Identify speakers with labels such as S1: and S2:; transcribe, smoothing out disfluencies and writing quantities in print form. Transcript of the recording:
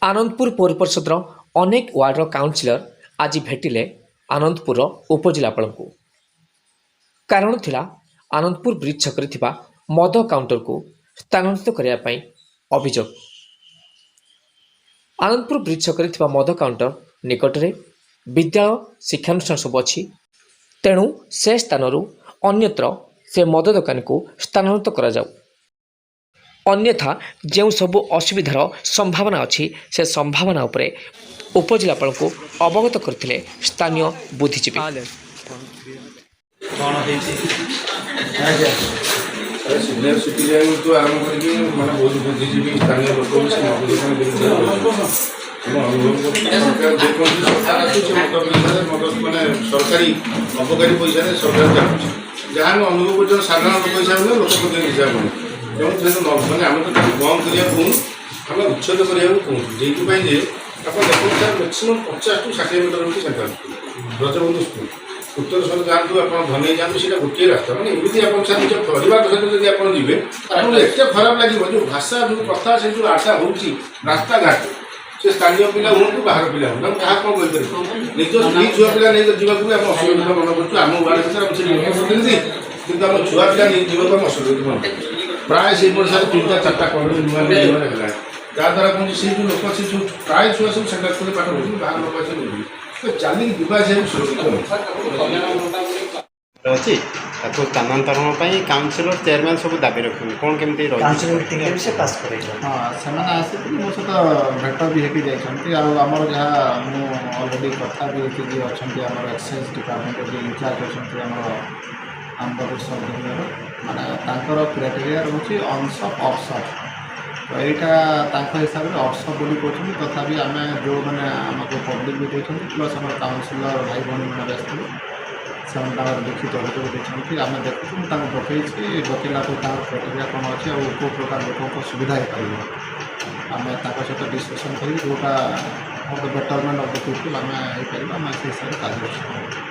S1: आनंदपुर पौर परिषद अनेक वार्डर काउनसिलर आज भेटिले आनंदपुर उपजिलापाल को। कारण थिला आनंदपुर ब्रिज छकरे थिबा मद काउंटर को स्थानांतरित करने अभियोग। आनंदपुर ब्रिज छकरे थिबा मद काउंटर निकट में विद्यालय शिक्षानुष्ठान सब अच्छी, तेणु से स्थानरू अन्यत्र से मद दुकान को स्थानांतरित करा जाऊ। अन्यथा जो सब असुविधार संभावना अच्छी से संभावना उपरे उपजिलापाल को अवगत करथिले स्थानीय बुद्धिजीवी।
S2: सिनियर सिटीजन तो आरंभ करके मैंने बहुत बुद्धिजीवी स्थानीय लोक मैंने सरकारी अपकारी पैसा सरकार चाहूँ जहाँ मैं अनुभव कर साधारण लोक हिसाब से लोक प्रतिनिधि हिसाब से मैंने आम तो बंद करने आम उच्छेद करने जो आप देखो सर मैक्सीम 50 टू 60 मीटर होती सेंट्रल स्कूल ब्रजबंधु स्कूल उत्तर सर जातु आप धनई जातु सीटा गोटे रास्ता मैंने एमती आप निज परिवार सहित जब आप जी आपको एत खराब लगे जो भाषा जो कथा से जो आशा हो रास्ता घाट से स्थानीय पिला हूँ बाहर पिला हूँ क्या कौन कहीपर निज स्त्री छुआ पिला नहीं जावाक भी आम असुविधा मन करूँ आम वार्ड भर लोक प्रतिनिधि कि आम छुआ पिला नहीं जावाक आम असुविधा मन प्राय से पड़े 3टा 4टा कॉलोनी नुआ है जहाँद्वारा कौन से जो लोक से जो प्राय छुआ सब सेंट्रल स्कूल पाठ पढ़ुन बाहर लोक आसे मिलूँ तो चलिए दिवास सुरक्षित
S3: अच्छी स्थानांतरण काउनसिलर चेयरमैन सब दाबी रखते कौन केमती
S4: हाँ से मो सहित भेट भी होती जाती आमर जहाँ अलरेडी कथा भी होती अच्छा आम एक्साइज डिपार्टमेंट जो इनचार्ज अच्छा आम सब मानने क्राइटेरिया रोचे अनसप अफसप तो यहाँ हिसाब से अफसप बोली कहते तथापि आम जो मैंने आमको पब्लिक भी देखते प्लस आम काउनसिलर भाई भाई मैंने आसते से लिखित अभियोग देखते आम देखुँ पकई डकैला क्राइटेरिया कौन अच्छे और कौ प्रकार लोक सुविधा हो पार आम सहित डिस्कसन कर जोटा बेटरमेंट ऑफ द पीपल आम हो पार आम से हिसाब से कार्य